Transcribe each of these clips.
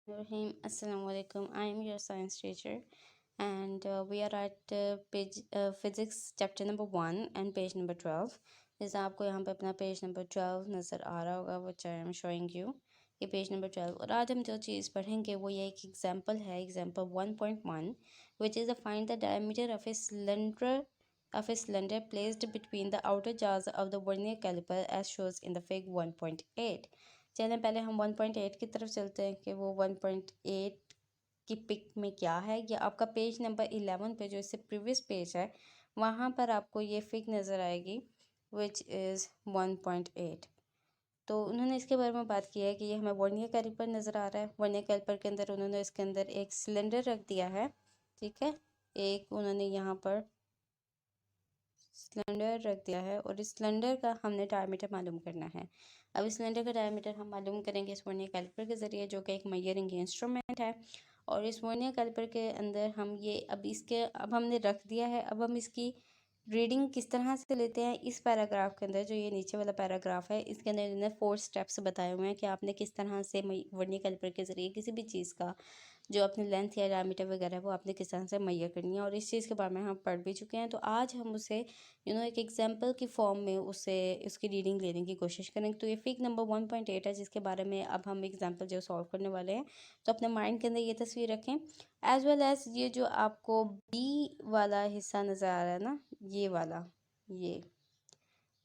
Rahim, Assalamu alaikum. I am your science teacher, and we are at page physics chapter number 1 and page number 12. जैसे आपको यहाँ पे अपना page number 12 नज़र आ रहा होगा, which I am showing you. ये पेज नंबर 12 और आज हम जो चीज़ पढ़ेंगे वो ये एक एग्जांपल है, example 1.1, which is to find the diameter of a cylinder placed between the outer jaws of the vernier caliper as shows in the fig 1.8. चलें पहले हम 1.8 की तरफ चलते हैं कि वो 1.8 की पिक में क्या है। या आपका पेज नंबर 11 पे जो इससे प्रीवियस पेज है वहाँ पर आपको ये फिग नज़र आएगी विच इज़ 1.8। तो उन्होंने इसके बारे में बात की है कि ये हमें वर्नियर कैलिपर नज़र आ रहा है। वर्नियर कैलिपर के अंदर उन्होंने इसके अंदर एक सिलेंडर रख दिया है, ठीक है। एक उन्होंने यहाँ पर सिलेंडर रख दिया है और इस सिलेंडर का हमने डायमीटर मालूम करना है। अब इस सिलेंडर का डायमीटर हम मालूम करेंगे इस वर्नियर कैलिपर के ज़रिए, जो कि एक मेजरिंग इंस्ट्रूमेंट है। और इस वर्नियर कैलिपर के अंदर हम ये अब हमने रख दिया है। अब हम इसकी रीडिंग किस तरह से लेते हैं, इस पैराग्राफ के अंदर जो ये नीचे वाला पैराग्राफ है इसके अंदर इन्होंने 4 स्टेप्स बताए हुए हैं कि आपने किस तरह से वर्नियर कैलिपर के ज़रिए किसी भी चीज़ का जो अपनी लेंथ या डायमीटर वगैरह है वो आपने किस तरह से मैयर करनी है। और इस चीज़ के बारे में हम पढ़ भी चुके हैं। तो आज हम उसे एक एग्जाम्पल की फॉर्म में उसकी रीडिंग लेने की कोशिश करेंगे। तो ये फिग नंबर 1.8 है जिसके बारे में अब हम एग्जाम्पल जो सॉल्व करने वाले हैं। तो अपने माइंड के अंदर ये तस्वीर रखें, एज वेल एज ये जो आपको बी वाला हिस्सा नज़र आ रहा है ना, ये वाला, ये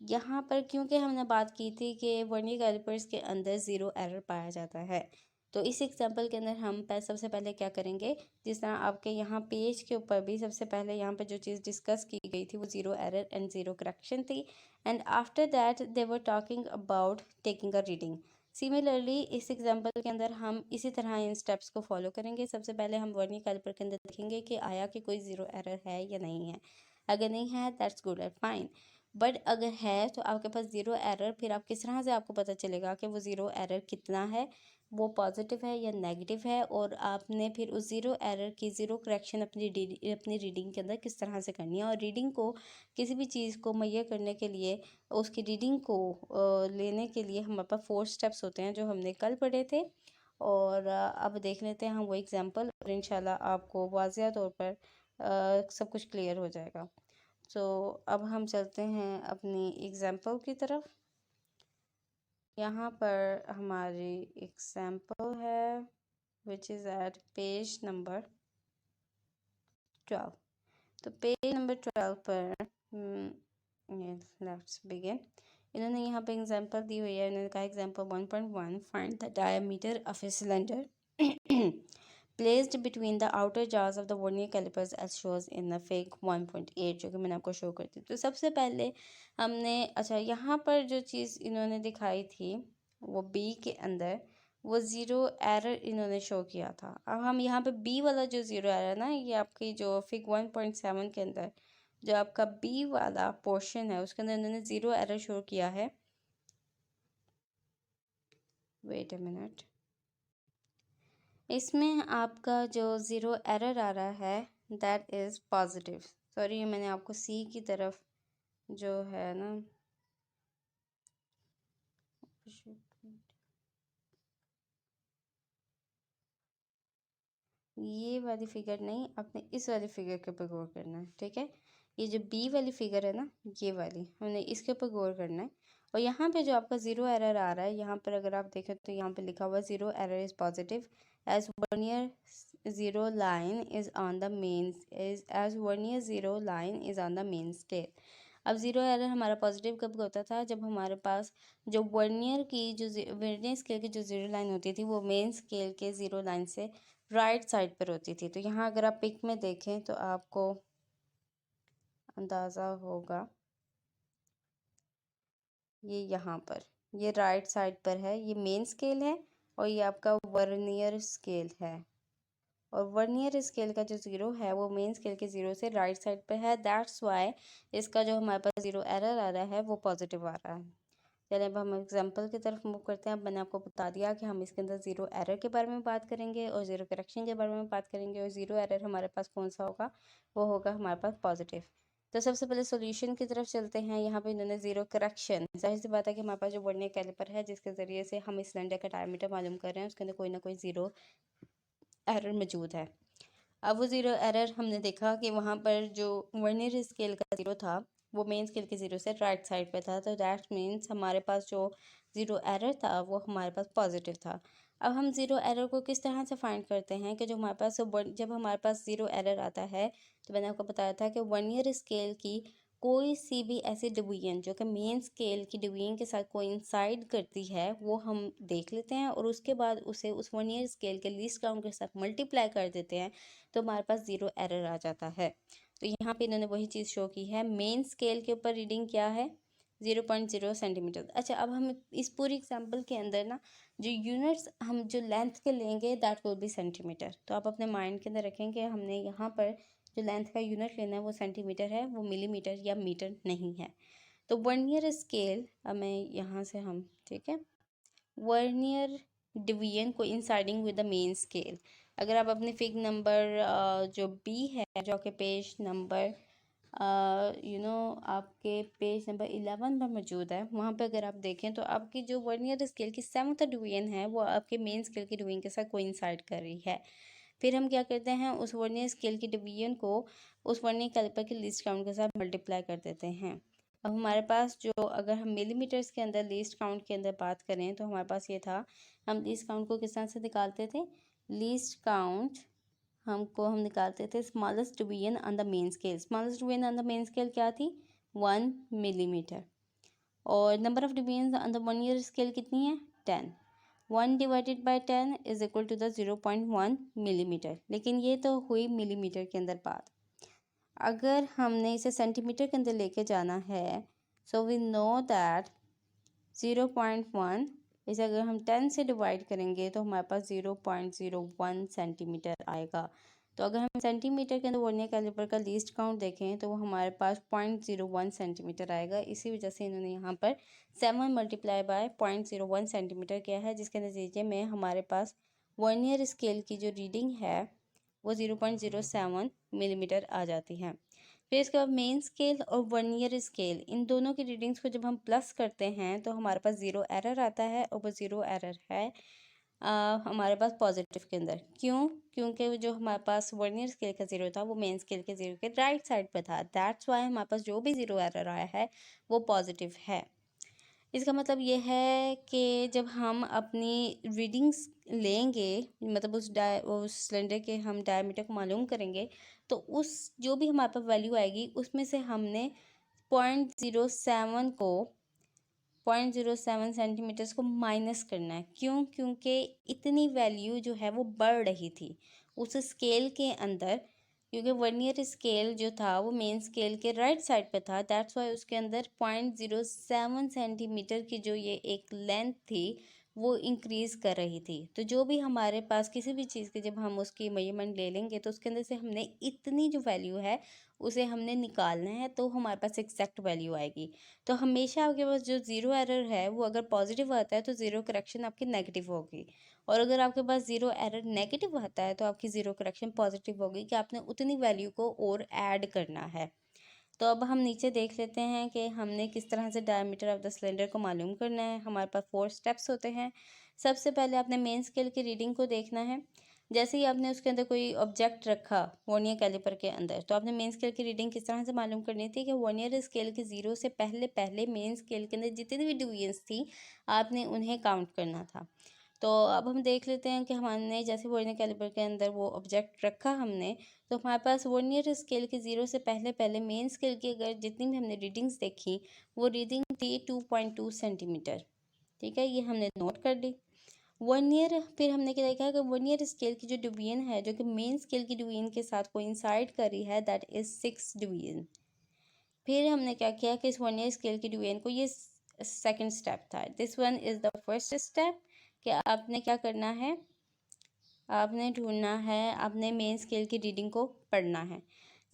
यहाँ पर क्योंकि हमने बात की थी कि वर्नियर कैलिपर्स के अंदर ज़ीरो एरर पाया जाता है। तो इस एग्जांपल के अंदर हम सबसे पहले क्या करेंगे, जिस तरह आपके यहाँ पेज के ऊपर भी सबसे पहले यहाँ पे जो चीज़ डिस्कस की गई थी वो zero error and zero correction थी। And after that they were talking about taking a reading. Similarly इस एग्जांपल के अंदर हम इसी तरह इन स्टेप्स को फॉलो करेंगे। सबसे पहले हम वर्नियर कैलिपर के अंदर देखेंगे कि आया कि कोई ज़ीरो एरर है या नहीं है। अगर नहीं है that's good and fine, but अगर है तो आपके पास ज़ीरो एरर, फिर आप किस तरह से आपको पता चलेगा कि वो ज़ीरो एरर कितना है, वो पॉजिटिव है या नेगेटिव है। और आपने फिर उस ज़ीरो एरर की ज़ीरो करेक्शन अपनी रीडिंग के अंदर किस तरह से करनी है। और रीडिंग को किसी भी चीज़ को मैयर करने के लिए, उसकी रीडिंग को लेने के लिए हमारे पास 4 स्टेप्स होते हैं जो हमने कल पढ़े थे। और अब देख लेते हैं हम वो एग्जाम्पल और इंशाल्लाह आपको वाज़िया तौर पर सब कुछ क्लियर हो जाएगा। तो अब हम चलते हैं अपनी एग्जाम्पल की तरफ। यहाँ पर हमारी एग्जाम्पल है which is at page number 12। तो पेज नंबर 12 पर लेट्स बिगिन। इन्होंने यहाँ पे एग्जाम्पल दी हुई है। इन्होंने कहा example 1.1, find the diameter of a cylinder placed between the outer jaws of the vernier calipers as shows in the fig 1.8, जो कि मैंने आपको शो कर दी। तो सबसे पहले हमने यहाँ पर जो चीज़ इन्होंने दिखाई थी वो बी के अंदर वो ज़ीरो एरर इन्होंने शो किया था। अब हम यहाँ पे बी वाला जो ज़ीरो एरर ना, ये आपकी जो फिग 1.7 के अंदर जो आपका बी वाला पोर्शन है उसके अंदर इन्होंने ज़ीरो एरर शो किया है। वेट अ मिनट, इसमें आपका जो ज़ीरो एरर आ रहा है दैट इज़ पॉजिटिव। सॉरी, मैंने आपको सी की तरफ जो है ना, ये वाली फिगर नहीं, आपने इस वाली फिगर के ऊपर गौर करना है, ठीक है। ये जो बी वाली फिगर है ना, ये वाली हमने इसके ऊपर गौर करना है। और यहाँ पे जो आपका ज़ीरो एरर आ रहा है, यहाँ पर अगर आप देखें तो यहाँ पे लिखा हुआ zero error is positive as vernier zero line is on the main as vernier zero line is on the main scale. अब ज़ीरो एरर हमारा पॉजिटिव कब होता था, जब हमारे पास जो वर्नियर स्केल की जो ज़ीरो लाइन होती थी वो मेन स्केल के ज़ीरो लाइन से राइट साइड पर होती थी। तो यहाँ अगर आप पिक में देखें तो आपको अंदाज़ा होगा, ये यहाँ पर ये राइट साइड पर है, ये मेन स्केल है और ये आपका वर्नियर स्केल है। और वर्नियर स्केल का जो ज़ीरो है वो मेन स्केल के ज़ीरो से राइट साइड पे है, दैट्स वाई इसका जो हमारे पास ज़ीरो एरर आ रहा है वो पॉजिटिव आ रहा है। चलिए अब हम एग्जाम्पल की तरफ मूव करते हैं। अब मैंने आपको बता दिया कि हम इसके अंदर ज़ीरो एरर के बारे में बात करेंगे और ज़ीरो करेक्शन के बारे में बात करेंगे। और ज़ीरो एरर हमारे पास कौन सा होगा, वो होगा हमारे पास पॉजिटिव। तो सबसे पहले सॉल्यूशन की तरफ चलते हैं। यहाँ पे इन्होंने ज़ीरो करेक्शन, जाहिर सी बात है कि हमारे पास जो वर्नियर कैलिपर है जिसके ज़रिए से हम इस सिलेंडर का डायमीटर मालूम कर रहे हैं उसके अंदर कोई ना कोई ज़ीरो एरर मौजूद है। अब वो ज़ीरो एरर हमने देखा कि वहाँ पर जो वर्नियर स्केल का ज़ीरो था वो मेन स्केल के ज़ीरो से राइट साइड पे था, तो दैट मीन्स हमारे पास जो ज़ीरो एरर था वो हमारे पास पॉजिटिव था। अब हम ज़ीरो एरर को किस तरह से फाइंड करते हैं कि जो हमारे पास जब हमारे पास ज़ीरो एरर आता है तो मैंने आपको बताया था कि वर्नियर स्केल की कोई सी भी ऐसी डिवीजन जो कि मेन स्केल की डिवीजन के साथ कोइंसाइड करती है वो हम देख लेते हैं और उसके बाद उसे उस वर्नियर स्केल के लीस्ट काउंट के साथ मल्टीप्लाई कर देते हैं, तो हमारे पास ज़ीरो एरर आ जाता है। तो यहाँ पे इन्होंने वही चीज़ शो की है। मेन स्केल के ऊपर रीडिंग क्या है? 0.0 सेंटीमीटर। अच्छा, अब हम इस पूरी एग्जांपल के अंदर ना जो यूनिट्स हम जो लेंथ के लेंगे दैट विल बी सेंटीमीटर। तो आप अपने माइंड के अंदर रखें कि हमने यहाँ पर जो लेंथ का यूनिट लेना है वो सेंटीमीटर है, वो मिलीमीटर या मीटर नहीं है। तो वर्नियर स्केल, अब मैं यहाँ से हम ठीक है, वर्नियर डिवीजन को इंसाइडिंग विद द मेन स्केल। अगर आप अपने फिग नंबर जो बी है जो कि पेज नंबर आपके पेज नंबर 11 पर मौजूद है, वहाँ पे अगर आप देखें तो आपकी जो वर्नियर स्केल की 7th डिवीजन है वो आपके मेन स्केल की डिवीजन के साथ कोइंसाइड कर रही है। फिर हम क्या करते हैं, उस वर्नियर स्केल की डिवीजन को उस वर्नियर कैलिपर के लीस्ट काउंट के साथ मल्टीप्लाई कर देते हैं। अब हमारे पास जो, अगर हम मिलीमीटर्स के अंदर लीस्ट काउंट के अंदर बात करें तो हमारे पास ये था, हम लीस्ट काउंट को किस तरह से निकालते थे? लीस्ट काउंट हम निकालते थे smallest division on the main scale. Smallest division on the main scale क्या थी? 1 मिलीमीटर। और number of division on the vernier scale कितनी है? 10। 1 divided by 10 is equal to the 0.1 millimetre. लेकिन ये तो हुई मिलीमीटर के अंदर बात। अगर हमने इसे सेंटीमीटर के अंदर लेके जाना है, सो वी नो दैट 0.1 इसे अगर हम 10 से डिवाइड करेंगे तो हमारे पास 0.01 सेंटीमीटर आएगा। तो अगर हम सेंटीमीटर के अंदर वर्नियर कैलिपर का लीस्ट काउंट देखें तो वो हमारे पास 0.01 सेंटीमीटर आएगा। इसी वजह से इन्होंने यहाँ पर 7 मल्टीप्लाई बाय 0.01 सेंटीमीटर किया है, जिसके नतीजे में हमारे पास वर्नियर स्केल की जो रीडिंग है वो 0.07 मिलीमीटर आ जाती है। फिर इसके बाद मेन स्केल और वर्नियर स्केल, इन दोनों की रीडिंग्स को जब हम प्लस करते हैं तो हमारे पास ज़ीरो एरर आता है, और वो ज़ीरो एरर है हमारे पास पॉजिटिव के अंदर। क्यों? क्योंकि जो हमारे पास वर्नियर स्केल का ज़ीरो था वो मेन स्केल के ज़ीरो के राइट साइड पे था। दैट्स वाई हमारे पास जो भी ज़ीरो एरर आया है वो पॉजिटिव है। इसका मतलब ये है कि जब हम अपनी रीडिंग्स लेंगे, मतलब उस सिलेंडर के हम डायमीटर को मालूम करेंगे, तो उस जो भी हमारे पास वैल्यू आएगी उसमें से हमने 0.07 सेंटीमीटर्स को माइनस करना है। क्यों? क्योंकि इतनी वैल्यू जो है वो बढ़ रही थी उस स्केल के अंदर, क्योंकि वर्नियर स्केल जो था वो मेन स्केल के राइट साइड पे था। दैट्स वाई उसके अंदर 0.07 सेंटीमीटर की जो ये एक लेंथ थी वो इंक्रीज़ कर रही थी। तो जो भी हमारे पास किसी भी चीज़ की जब हम उसकी मेजरमेंट ले लेंगे तो उसके अंदर से हमने इतनी जो वैल्यू है उसे हमने निकालना है, तो हमारे पास एग्जैक्ट वैल्यू आएगी। तो हमेशा आपके पास जो ज़ीरो एरर है वो अगर पॉजिटिव आता है तो ज़ीरो करेक्शन आपकी नेगेटिव होगी, और अगर आपके पास ज़ीरो एरर नेगेटिव आता है तो आपकी ज़ीरो करेक्शन पॉजिटिव होगी कि आपने उतनी वैल्यू को और ऐड करना है। तो अब हम नीचे देख लेते हैं कि हमने किस तरह से डायमीटर ऑफ द सिलेंडर को मालूम करना है। हमारे पास 4 स्टेप्स होते हैं। सबसे पहले आपने मेन स्केल की रीडिंग को देखना है। जैसे ही आपने उसके अंदर कोई ऑब्जेक्ट रखा वर्नियर कैलिपर के अंदर, तो आपने मेन स्केल की रीडिंग किस तरह से मालूम करनी थी कि वर्नियर स्केल के ज़ीरो से पहले पहले मेन स्केल के अंदर जितनी भी डिवीजन्स थी आपने उन्हें काउंट करना था। तो अब हम देख लेते हैं कि हमने जैसे वर्नियर कैलिपर के अंदर वो ऑब्जेक्ट रखा हमने, तो हमारे पास वर्नियर स्केल के ज़ीरो से पहले पहले मेन स्केल की अगर जितनी भी हमने रीडिंग्स देखी वो रीडिंग थी 2.2 सेंटीमीटर। ठीक है, ये हमने नोट कर ली। वर्नियर, फिर हमने क्या देखा कि वर्नियर स्केल की जो डिवीजन है जो कि मेन स्केल की डिवीजन के साथ कोइंसाइड कर रही है, दैट इज 6 डिवीजन। फिर हमने क्या किया कि इस वर्नियर स्केल की डिवीजन को, ये सेकंड स्टेप था, this one is the first step, कि आपने क्या करना है, आपने ढूंढना है, आपने मेन स्केल की रीडिंग को पढ़ना है।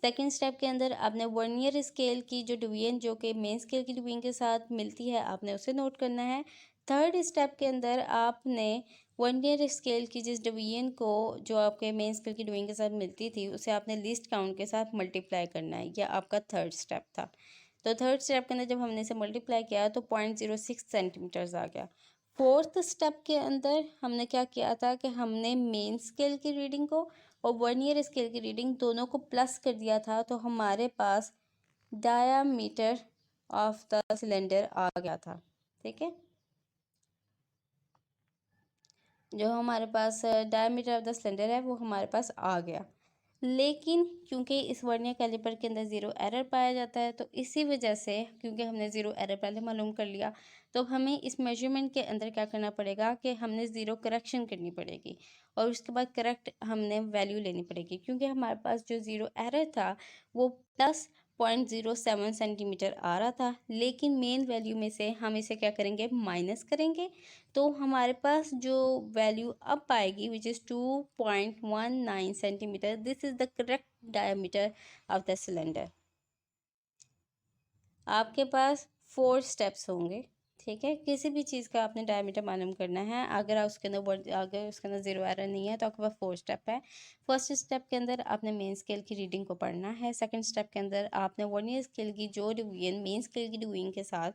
सेकंड स्टेप के अंदर आपने वर्नियर स्केल की जो डिवीजन जो कि मेन स्केल की डिवीजन के साथ मिलती है आपने उसे नोट करना है। थर्ड स्टेप के अंदर आपने वर्नियर स्केल की जिस डिवीजन को जो आपके मेन स्केल की डिवीजन के साथ मिलती थी उसे आपने लीस्ट काउंट के साथ मल्टीप्लाई करना है। यह आपका थर्ड स्टेप था। तो थर्ड स्टेप के अंदर जब हमने इसे मल्टीप्लाई किया तो 0.06 सेंटीमीटर्स आ गया। फोर्थ स्टेप के अंदर हमने क्या किया था कि हमने मेन स्केल की रीडिंग को और वर्नियर स्केल की रीडिंग दोनों को प्लस कर दिया था, तो हमारे पास डायामीटर ऑफ द सिलेंडर आ गया था। ठीक है, जो हमारे पास डायमीटर ऑफ द सिलेंडर है वो हमारे पास आ गया। लेकिन क्योंकि इस वर्नियर कैलिपर के अंदर ज़ीरो एरर पाया जाता है, तो इसी वजह से क्योंकि हमने ज़ीरो एरर पहले मालूम कर लिया, तो हमें इस मेजरमेंट के अंदर क्या करना पड़ेगा कि हमने ज़ीरो करेक्शन करनी पड़ेगी और उसके बाद करेक्ट हमने वैल्यू लेनी पड़ेगी। क्योंकि हमारे पास जो ज़ीरो एरर था वो प्लस 0.07 सेंटीमीटर आ रहा था, लेकिन मेन वैल्यू में से हम इसे क्या करेंगे, माइनस करेंगे। तो हमारे पास जो वैल्यू अब आएगी which is 2.19 centimetre, this is the correct diameter of the cylinder. आपके पास 4 स्टेप्स होंगे। ठीक है, किसी भी चीज़ का आपने डायमीटर मालूम करना है, अगर अगर उसके अंदर ज़ीरो एरर नहीं है तो आपके पास 4 स्टेप है। फर्स्ट स्टेप के अंदर आपने मेन स्केल की रीडिंग को पढ़ना है। सेकंड स्टेप के अंदर आपने वर्नियर स्केल की जो डिवीजन मेन स्केल की डिवीजन के साथ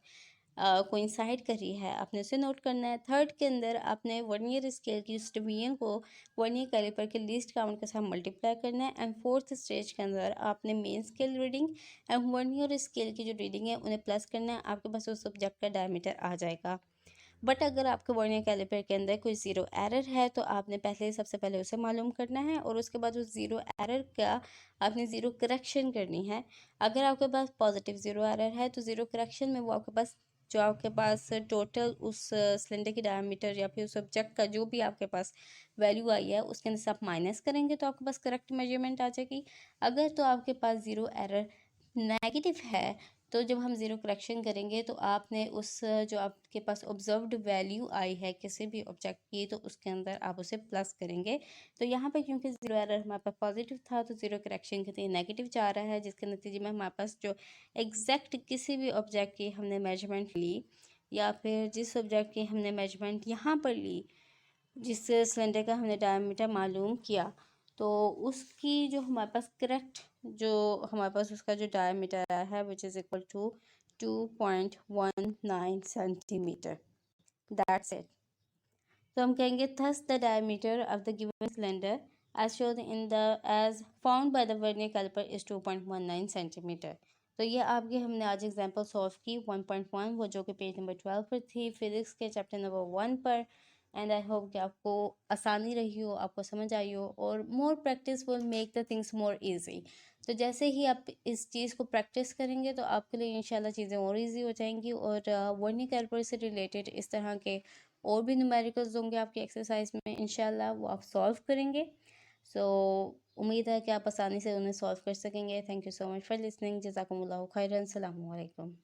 कोइंसाइड कर रही है आपने उसे नोट करना है। थर्ड के अंदर आपने वर्नियर स्केल की उस डिवीजन को वर्नियर कैलिपर के लीस्ट काउंट के साथ मल्टीप्लाई करना है। एंड फोर्थ स्टेज के अंदर आपने main scale reading and vernier scale की जो रीडिंग है उन्हें प्लस करना है। आपके पास उस सब्जेक्ट का डायमीटर आ जाएगा। बट अगर आपके वर्नियर कैलिपर के अंदर कोई ज़ीरो एरर है तो आपने सबसे पहले उसे मालूम करना है और उसके बाद उस ज़ीरो एरर का आपने ज़ीरो करेक्शन करनी है। अगर आपके पास पॉजिटिव ज़ीरो एरर है तो ज़ीरो करेक्शन में वो आपके पास जो आपके पास टोटल उस सिलेंडर की डायमीटर या फिर उस सब्जेक्ट का जो भी आपके पास वैल्यू आई है उसके अंदर से आप माइनस करेंगे तो आपके पास करेक्ट मेजरमेंट आ जाएगी। अगर तो आपके पास ज़ीरो एरर नेगेटिव है तो जब हम ज़ीरो करेक्शन करेंगे तो आपने उस जो आपके पास ऑब्जर्व्ड वैल्यू आई है किसी भी ऑब्जेक्ट की तो उसके अंदर आप उसे प्लस करेंगे। तो यहाँ पे क्योंकि ज़ीरो एरर हमारे पास पॉजिटिव था तो ज़ीरो करेक्शन के लिए नेगेटिव जा रहा है, जिसके नतीजे में हमारे पास जो एग्जैक्ट किसी भी ऑब्जेक्ट की हमने मेजरमेंट ली या फिर जिस ऑब्जेक्ट की हमने मेजरमेंट यहाँ पर ली, जिस सिलेंडर का हमने डायमीटर मालूम किया, तो उसकी जो हमारे पास करेक्ट जो हमारे पास उसका जो डायमीटर आया है which is equal to 2.19 centimetre. That's it. तो हम कहेंगे thus the diameter of the given cylinder as shown in the as found by the vernier calliper is 2.19 centimetre. तो ये आपकी हमने आज एग्जांपल सॉल्व की 1.1 वो जो कि पेज नंबर 12 पर थी फिजिक्स के चैप्टर नंबर 1 पर। एंड आई होप कि आपको आसानी रही हो, आपको समझ आई हो और more practice will make the things more easy. तो जैसे ही आप इस चीज़ को प्रैक्टिस करेंगे तो आपके लिए इंशाल्लाह चीज़ें और इजी हो जाएंगी और वर्नियर कैलिपर से रिलेटेड इस तरह के और भी न्यूमेरिकल्स होंगे आपकी एक्सरसाइज में, इंशाल्लाह वो आप सॉल्व करेंगे। सो उम्मीद है कि आप आसानी से उन्हें सॉल्व कर सकेंगे। Thank you so much for listening. जज़ाकुमुल्लाहु खैरन। अस्सलामु अलैकुम।